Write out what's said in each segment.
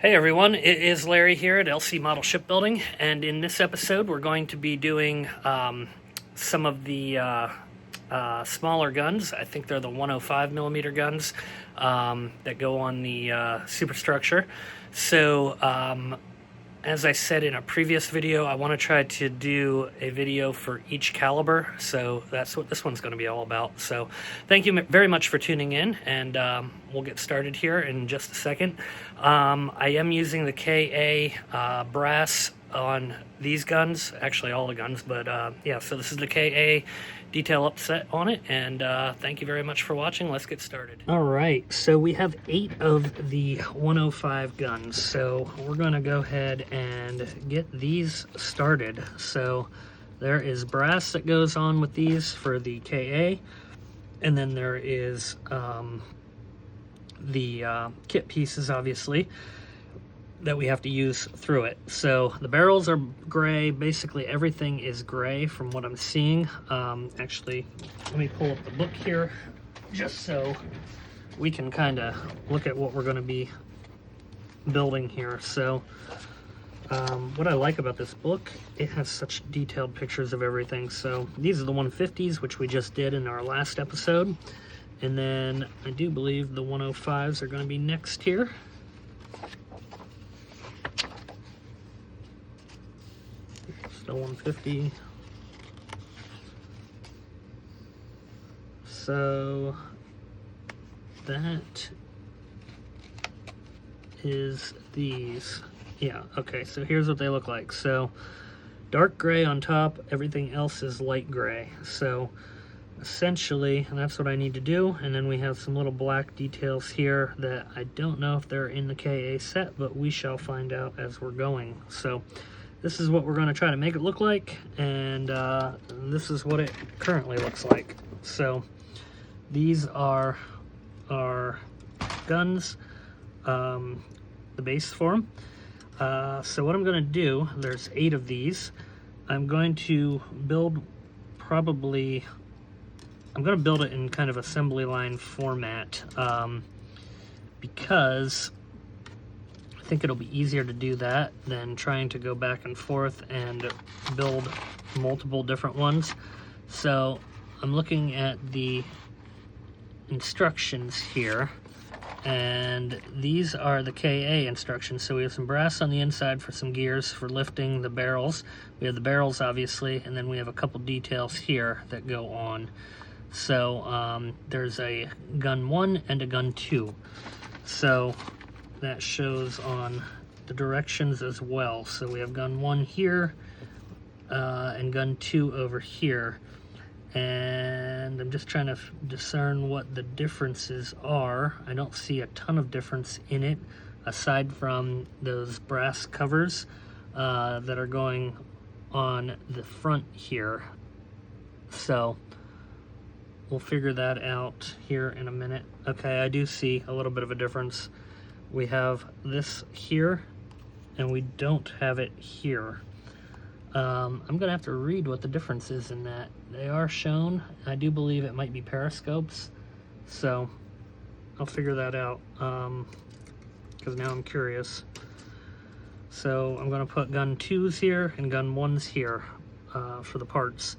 Hey everyone, it is Larry here at LC Model Shipbuilding, and in this episode we're going to be doing some of the smaller guns. I think they're the 105 millimeter guns that go on the superstructure. So as I said in a previous video, I want to try to do a video for each caliber, so that's what this one's going to be all about. So thank you very much for tuning in, and we'll get started here in just a second. I am using the KA brass on these guns, actually all the guns, but yeah, so this is the KA detail upset on it, and thank you very much for watching. Let's get started. All right, so we have 8 of the 105 guns, so we're going to go ahead and get these started. So there is brass that goes on with these for the KA, and then there is the kit pieces, obviously, that we have to use through it. So the barrels are gray. Basically everything is gray from what I'm seeing. Actually, let me pull up the book here just so we can kind of look at what we're going to be building here. So what I like about this book, it has such detailed pictures of everything. So these are the 150s, which we just did in our last episode, and then I do believe the 105s are going to be next here. The 150. So that is these. Yeah, okay, so here's what they look like. So dark gray on top, everything else is light gray. So essentially, that's what I need to do. And then we have some little black details here that I don't know if they're in the KA set, but we shall find out as we're going. So this is what we're going to try to make it look like, and this is what it currently looks like. So these are our guns, the base for them. So what I'm going to do, there's 8 of these. I'm going to build I'm going to build it in kind of assembly line format, because I think it'll be easier to do that than trying to go back and forth and build multiple different ones. So I'm looking at the instructions here, and these are the KA instructions. So we have some brass on the inside for some gears for lifting the barrels. We have the barrels, obviously, and then we have a couple details here that go on. So there's a gun 1 and a gun 2. So that shows on the directions as well. So we have gun 1 here and gun 2 over here, and I'm just trying to discern what the differences are. I don't see a ton of difference in it aside from those brass covers that are going on the front here. So we'll figure that out here in a minute. Okay, I do see a little bit of a difference. We have this here, and we don't have it here. I'm going to have to read what the difference is in that. They are shown. I do believe it might be periscopes, so I'll figure that out, because now I'm curious. So I'm going to put gun 2s here and gun 1s here for the parts.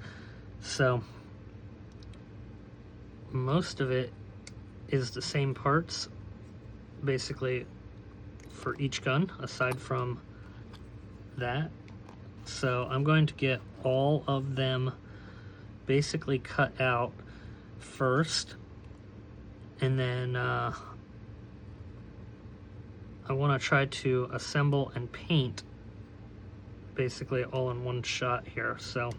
So most of it is the same parts, basically, for each gun aside from that. So I'm going to get all of them basically cut out first, and then I want to try to assemble and paint basically all in one shot here. So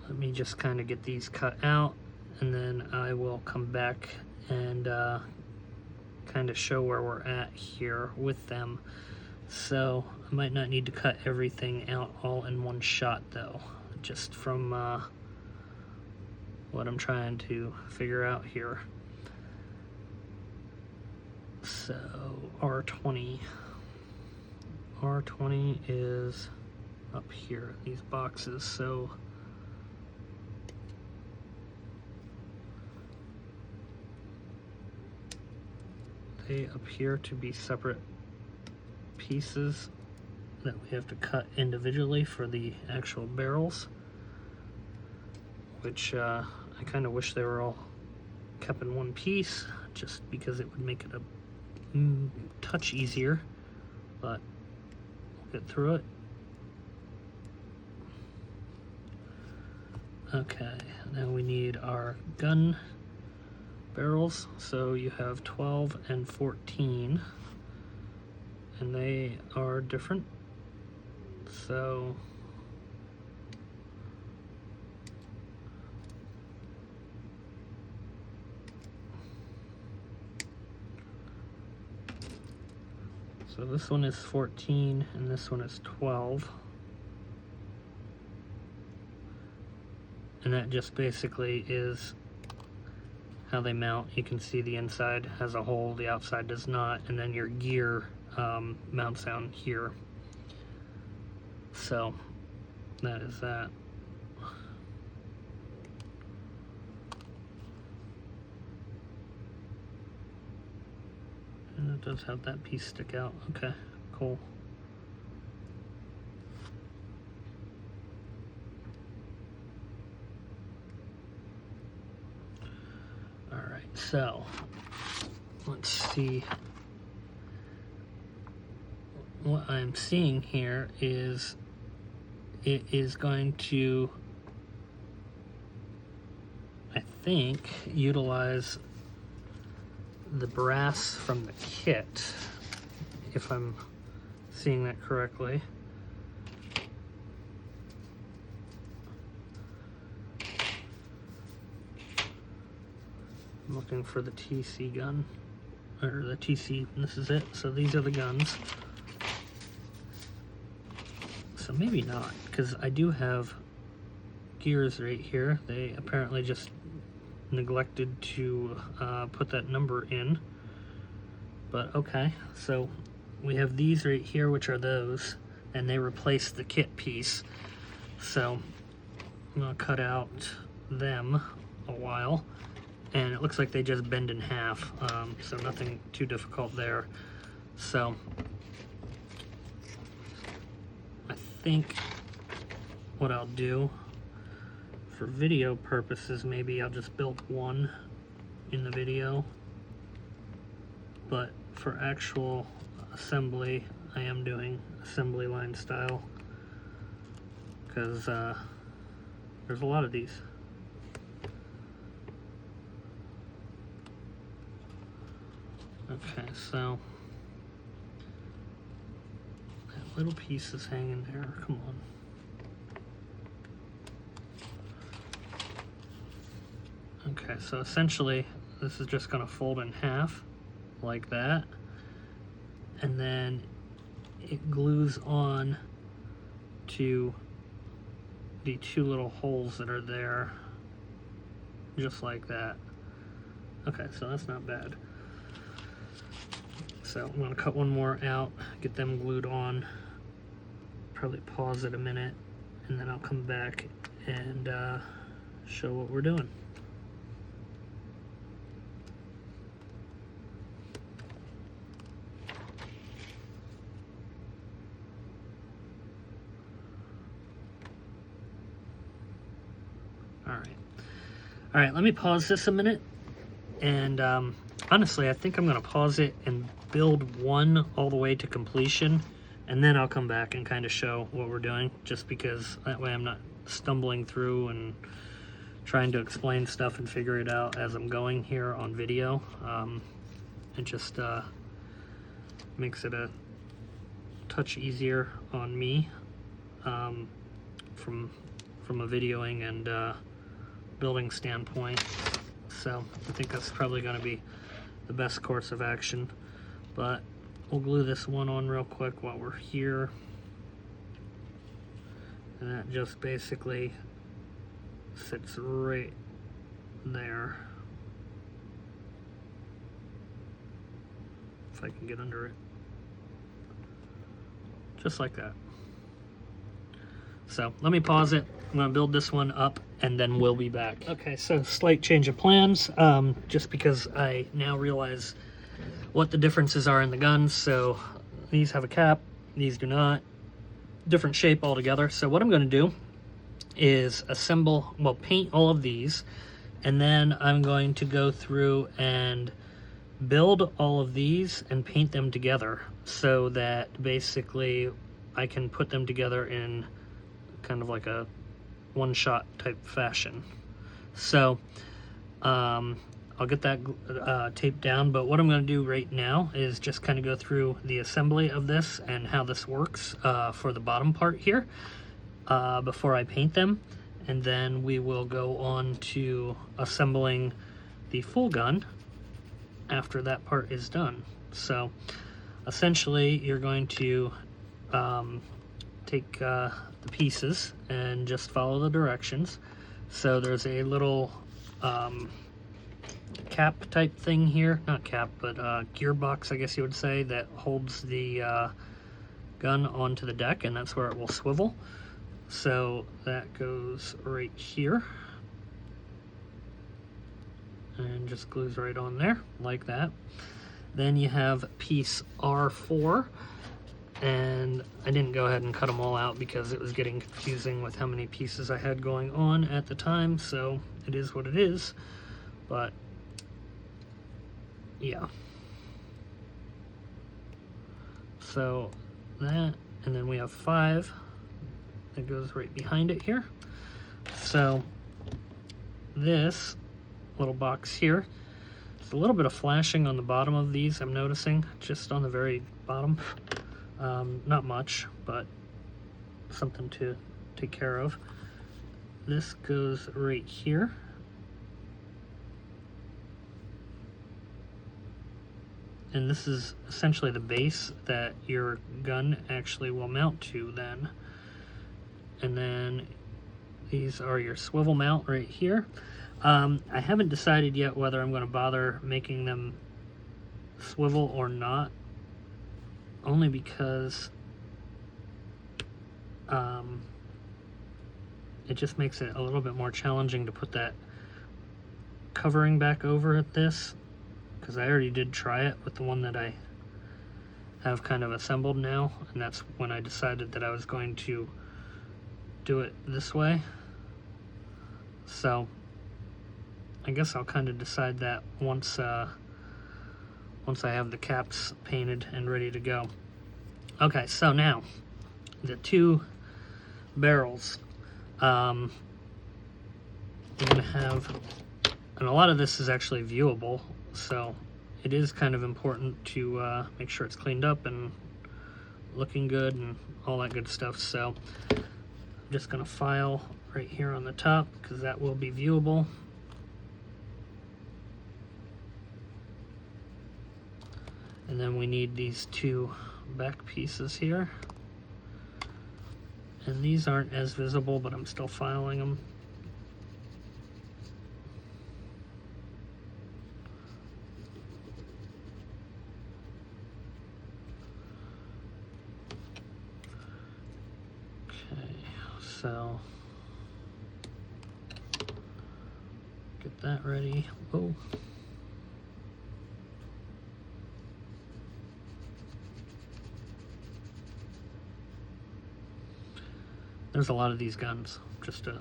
let me just kind of get these cut out, and then I will come back and kind of show where we're at here with them. So I might not need to cut everything out all in one shot though, just from what I'm trying to figure out here. So R20 is up here, these boxes. So they appear to be separate pieces that we have to cut individually for the actual barrels, which I kind of wish they were all kept in one piece, just because it would make it a touch easier, but we'll get through it. Okay, now we need our gun barrels. So you have 12 and 14, and they are different. So this one is 14 and this one is 12. And that just basically is how they mount. You can see the inside has a hole, the outside does not, and then your gear mounts down here. So that is that. And it does have that piece stick out. Okay, cool. Alright, so let's see. What I'm seeing here is it is going to, I think, utilize the brass from the kit, if I'm seeing that correctly. I'm looking for the TC gun, or the TC, and this is it. So these are the guns. So maybe not, because I do have gears right here. They apparently just neglected to put that number in, but okay. So we have these right here, which are those, and they replace the kit piece. So I'm gonna cut out them a while, and it looks like they just bend in half, so nothing too difficult there. So I think what I'll do for video purposes, maybe I'll just build one in the video, but for actual assembly I am doing assembly line style, because there's a lot of these. Okay, so that little piece is hanging there. Come on. Okay, so essentially this is just going to fold in half like that, and then it glues on to the two little holes that are there, just like that. Okay, so that's not bad. So I'm going to cut one more out, get them glued on, probably pause it a minute, and then I'll come back and show what we're doing. All right, let me pause this a minute, and honestly, I think I'm going to pause it and build one all the way to completion, and then I'll come back and kind of show what we're doing, just because that way I'm not stumbling through and trying to explain stuff and figure it out as I'm going here on video. It just makes it a touch easier on me from a videoing and building standpoint. So I think that's probably going to be the best course of action, but we'll glue this one on real quick while we're here, and that just basically sits right there, if I can get under it, just like that. So let me pause it. I'm going to build this one up, and then we'll be back. Okay, so slight change of plans, just because I now realize what the differences are in the guns. So these have a cap, these do not. Different shape altogether. So what I'm going to do is assemble, well, paint all of these, and then I'm going to go through and build all of these and paint them together so that basically I can put them together in kind of like a one-shot type fashion. So I'll get that taped down, but what I'm going to do right now is just kind of go through the assembly of this and how this works for the bottom part here before I paint them, and then we will go on to assembling the full gun after that part is done. So essentially you're going to take the pieces and just follow the directions. So there's a little cap type thing here, not cap, but gearbox, I guess you would say, that holds the gun onto the deck, and that's where it will swivel. So that goes right here and just glues right on there like that. Then you have piece R4, and I didn't go ahead and cut them all out because it was getting confusing with how many pieces I had going on at the time, so it is what it is. But yeah, so that, and then we have 5 that goes right behind it here. So this little box here, there's a little bit of flashing on the bottom of these, I'm noticing, just on the very bottom. Not much, but something to take care of. This goes right here. And this is essentially the base that your gun actually will mount to then. And then these are your swivel mount right here. I haven't decided yet whether I'm going to bother making them swivel or not, only because it just makes it a little bit more challenging to put that covering back over this, because I already did try it with the one that I have kind of assembled now, and that's when I decided that I was going to do it this way. So I guess I'll kind of decide that once I have the caps painted and ready to go. Okay, so now the 2 barrels. You're gonna have, and a lot of this is actually viewable, so it is kind of important to make sure it's cleaned up and looking good and all that good stuff. So I'm just gonna file right here on the top because that will be viewable. And then we need these 2 back pieces here. And these aren't as visible, but I'm still filing them. Okay, so get that ready. Oh. There's a lot of these guns, just a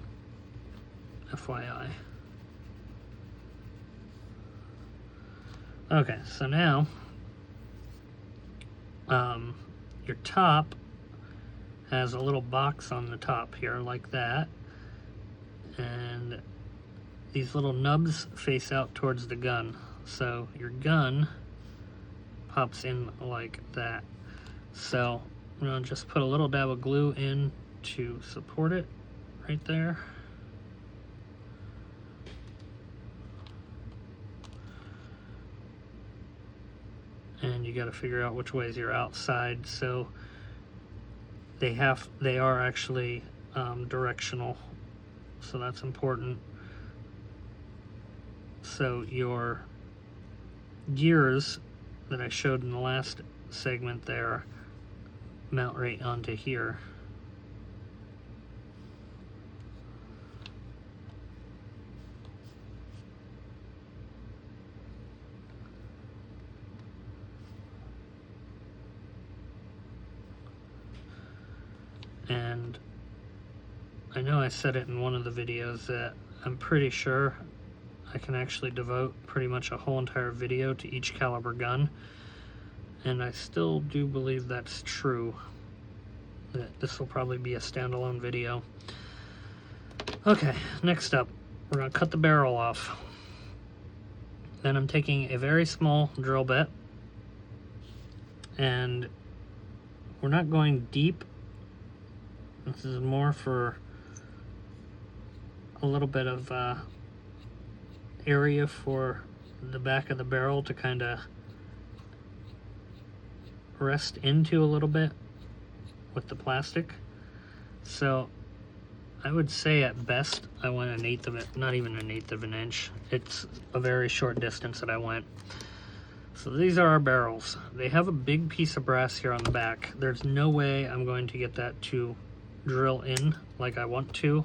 FYI. Okay, so now your top has a little box on the top here like that, and these little nubs face out towards the gun, so your gun pops in like that. So I'm gonna just put a little dab of glue in to support it right there. And you got to figure out which ways you're outside, so they are actually directional, so that's important. So your gears that I showed in the last segment there mount right onto here. And I know I said it in one of the videos that I'm pretty sure I can actually devote pretty much a whole entire video to each caliber gun, and I still do believe that's true, that this will probably be a standalone video. Okay, next up, we're going to cut the barrel off. Then I'm taking a very small drill bit, and we're not going deep. This is more for a little bit of area for the back of the barrel to kind of rest into a little bit with the plastic. So I would say at best I went an eighth of it, not even an eighth of an inch. It's a very short distance that I went. So these are our barrels. They have a big piece of brass here on the back. There's no way I'm going to get that to drill in like I want to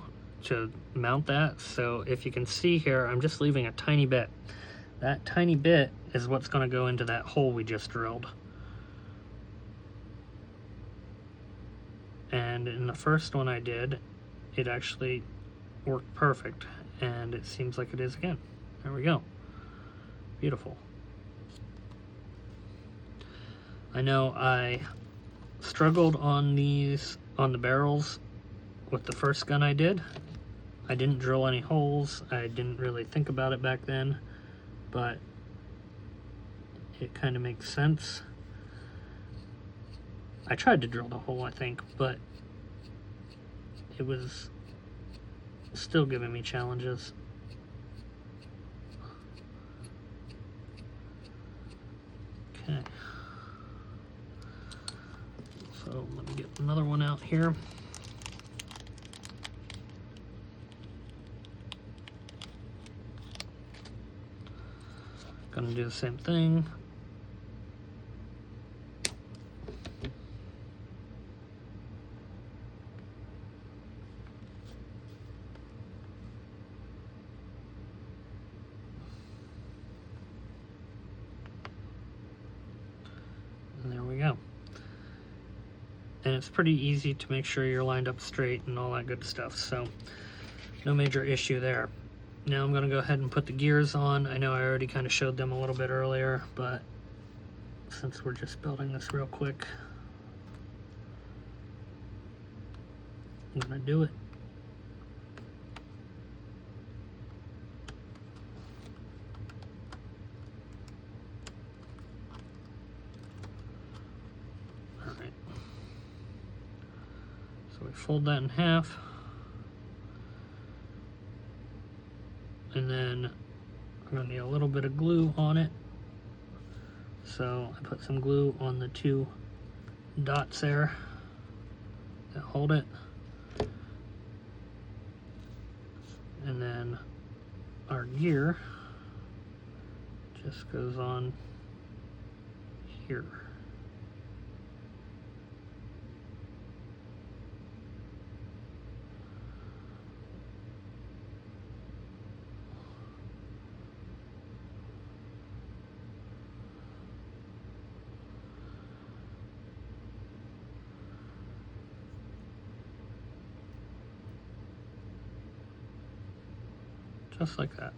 mount that. So if you can see here, I'm just leaving a tiny bit. That tiny bit is what's going to go into that hole we just drilled. And in the first one I did, it actually worked perfect, and it seems like it is again. There we go. Beautiful. I know I struggled on the barrels with the first gun I did. I didn't drill any holes. I didn't really think about it back then, but it kind of makes sense. I tried to drill the hole, I think, but it was still giving me challenges. Okay. So let me get another one out here. Gonna do the same thing. And there we go. And it's pretty easy to make sure you're lined up straight and all that good stuff, so no major issue there. Now I'm going to go ahead and put the gears on. I know I already kind of showed them a little bit earlier, but since we're just building this real quick, I'm going to do it. Alright. So we fold that in half. And then I'm going to need a little bit of glue on it. So I put some glue on the two dots there that hold it. And then our gear just goes on here. Just like that.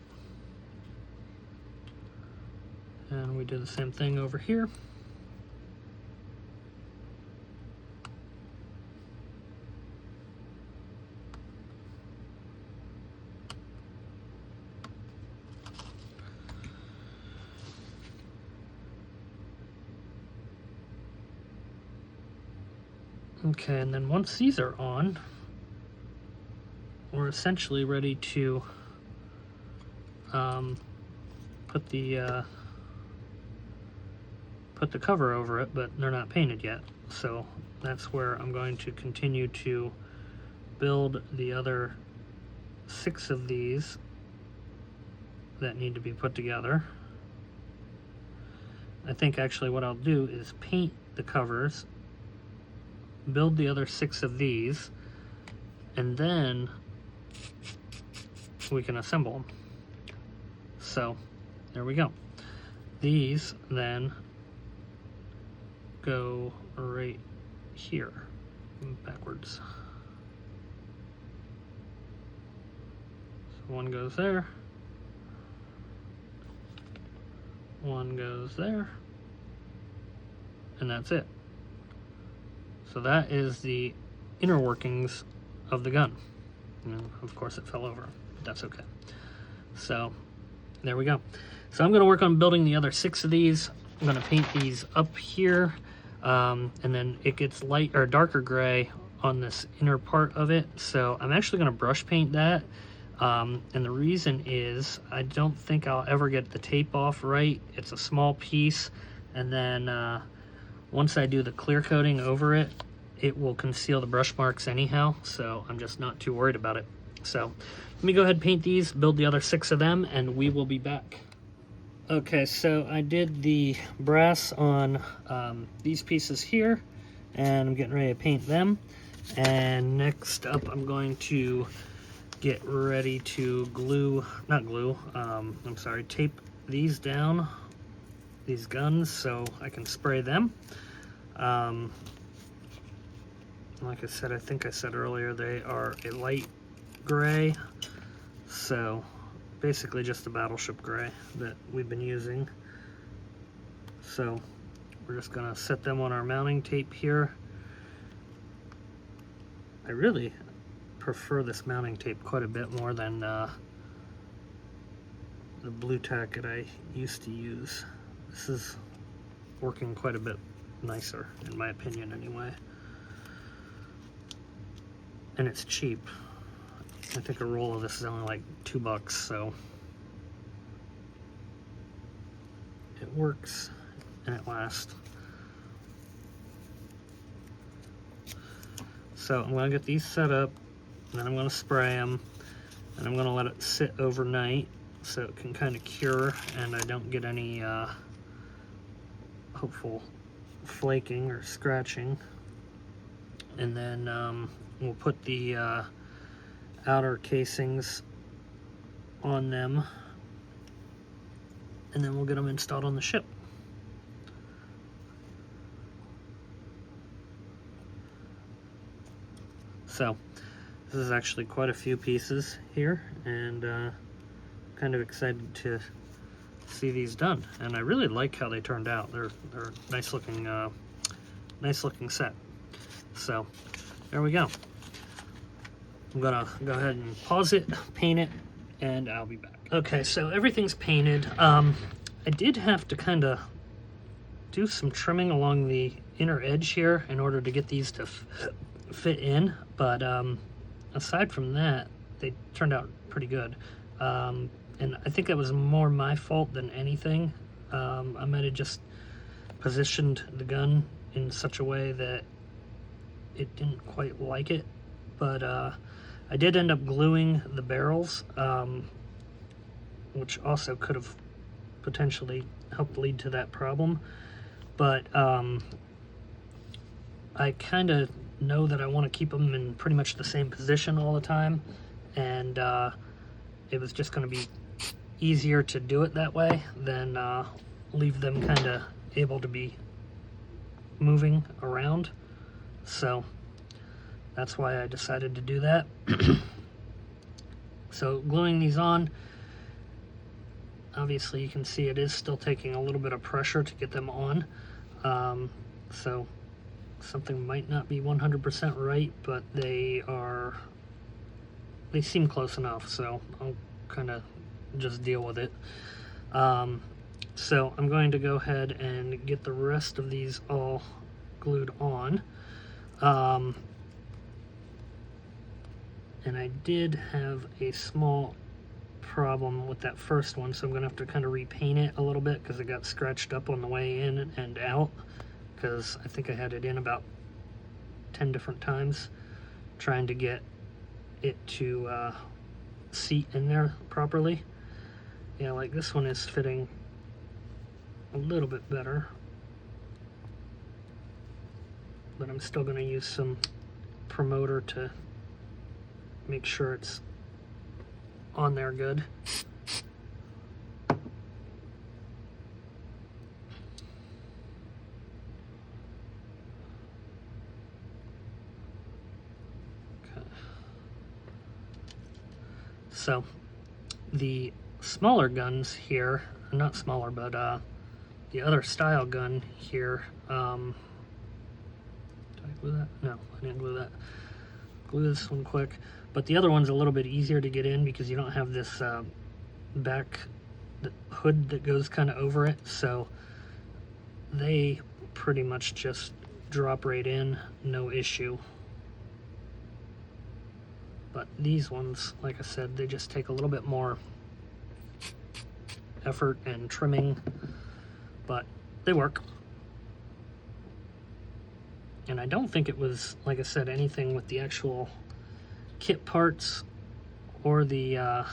And we do the same thing over here. Okay, and then once these are on, we're essentially ready to put the cover over it, but they're not painted yet. So that's where I'm going to continue to build the other 6 of these that need to be put together. I think actually what I'll do is paint the covers, build the other 6 of these, and then we can assemble them. So there we go. These then go right here. backwards. So one goes there, one goes there, and that's it. So that is the inner workings of the gun. And of course it fell over, but that's okay. So there we go. So I'm going to work on building the other 6 of these. I'm going to paint these up here, and then it gets light or darker gray on this inner part of it. So I'm actually going to brush paint that. And the reason is I don't think I'll ever get the tape off right. It's a small piece, and then once I do the clear coating over it, it will conceal the brush marks anyhow, so I'm just not too worried about it. So let me go ahead and paint these, build the other 6 of them, and we will be back. Okay, so I did the brass on these pieces here, and I'm getting ready to paint them. And next up, I'm going to get ready to tape these down, these guns, so I can spray them. Like I said, I think I said earlier, they are a light gray, so basically just a battleship gray that we've been using. So we're just gonna set them on our mounting tape here. I really prefer this mounting tape quite a bit more than the blue tack that I used to use. This is working quite a bit nicer, in my opinion anyway. And it's cheap. I think a roll of this is only like $2, so it works and it lasts. So I'm going to get these set up, and then I'm going to spray them, and I'm going to let it sit overnight so it can kind of cure and I don't get any hopeful flaking or scratching. And then we'll put the outer casings on them, and then we'll get them installed on the ship. So this is actually quite a few pieces here, and kind of excited to see these done. And I really like how they turned out. They're nice looking set. So there we go. I'm gonna go ahead and pause it, paint it, and I'll be back. Okay, so everything's painted. I did have to kind of do some trimming along the inner edge here in order to get these to fit in, but aside from that, they turned out pretty good. And I think it was more my fault than anything. I might have just positioned the gun in such a way that it didn't quite like it, but I did end up gluing the barrels, which also could have potentially helped lead to that problem. But I kind of know that I want to keep them in pretty much the same position all the time, and it was just going to be easier to do it that way than leave them kind of able to be moving around. So that's why I decided to do that. So gluing these on, obviously you can see it is still taking a little bit of pressure to get them on. So something might not be 100% right, but they seem close enough, so I'll kind of just deal with it. So I'm going to go ahead and get the rest of these all glued on. And I did have a small problem with that first one, so I'm gonna have to kind of repaint it a little bit because it got scratched up on the way in and out, because I think I had it in about 10 different times trying to get it to seat in there properly. Yeah, like this one is fitting a little bit better, but I'm still going to use some promoter to make sure it's on there good. So the smaller guns here, not smaller, but the other style gun here, did I glue that? No, I didn't glue that. Glue this one quick. But the other one's a little bit easier to get in because you don't have this back hood that goes kind of over it, so they pretty much just drop right in, no issue. But these ones, like I said, they just take a little bit more effort and trimming, but they work. And I don't think it was, like I said, anything with the actual kit parts or the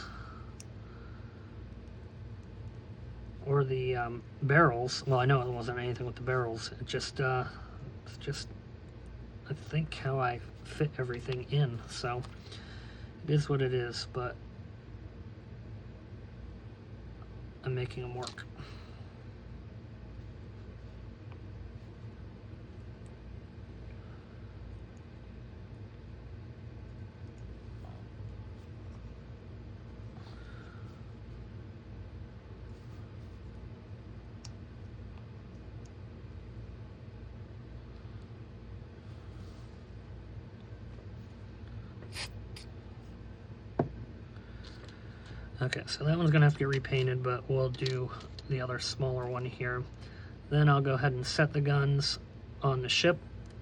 barrels. Well, I know it wasn't anything with the barrels. It's just I think how I fit everything in. So it is what it is, but I'm making them work. Okay, so that one's gonna have to get repainted, but we'll do the other smaller one here. Then I'll go ahead and set the guns on the ship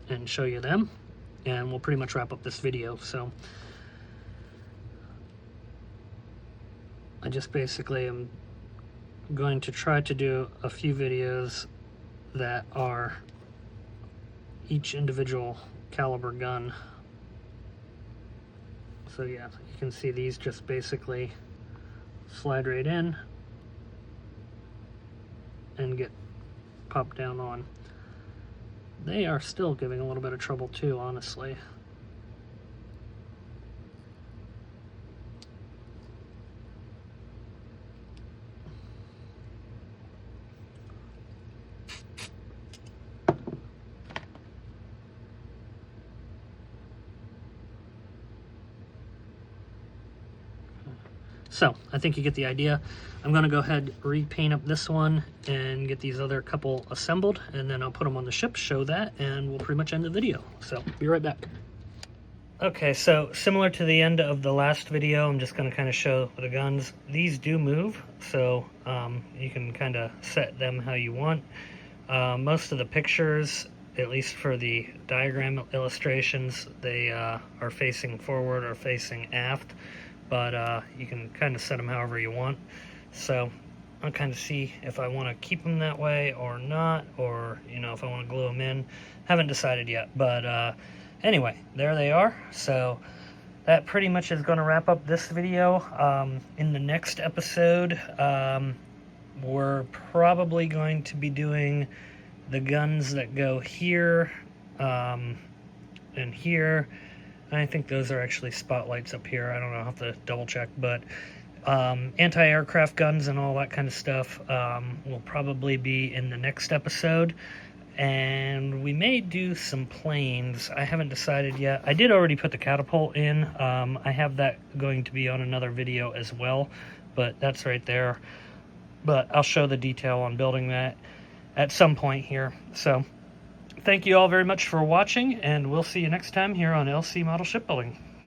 and show you them, and we'll pretty much wrap up this video. So I just basically am going to try to do a few videos that are each individual caliber gun. So yeah, you can see these just basically slide right in and get popped down on. They are still giving a little bit of trouble too, honestly. So I think you get the idea. I'm gonna go ahead, repaint up this one and get these other couple assembled, and then I'll put them on the ship, show that, and we'll pretty much end the video. So be right back. Okay, so similar to the end of the last video, I'm just gonna kind of show the guns. These do move, so you can kind of set them how you want. Most of the pictures, at least for the diagram illustrations, they are facing forward or facing aft. But you can kind of set them however you want. So I'll kind of see if I want to keep them that way or not, or, you know, if I want to glue them in. Haven't decided yet, but anyway, there they are. So that pretty much is going to wrap up this video. In the next episode, we're probably going to be doing the guns that go here and here. I think those are actually spotlights up here. I don't know, I'll have to double check, but anti-aircraft guns and all that kind of stuff will probably be in the next episode. And we may do some planes. I haven't decided yet. I did already put the catapult in. I have that going to be on another video as well, but that's right there. But I'll show the detail on building that at some point here. So thank you all very much for watching, and we'll see you next time here on LC Model Shipbuilding.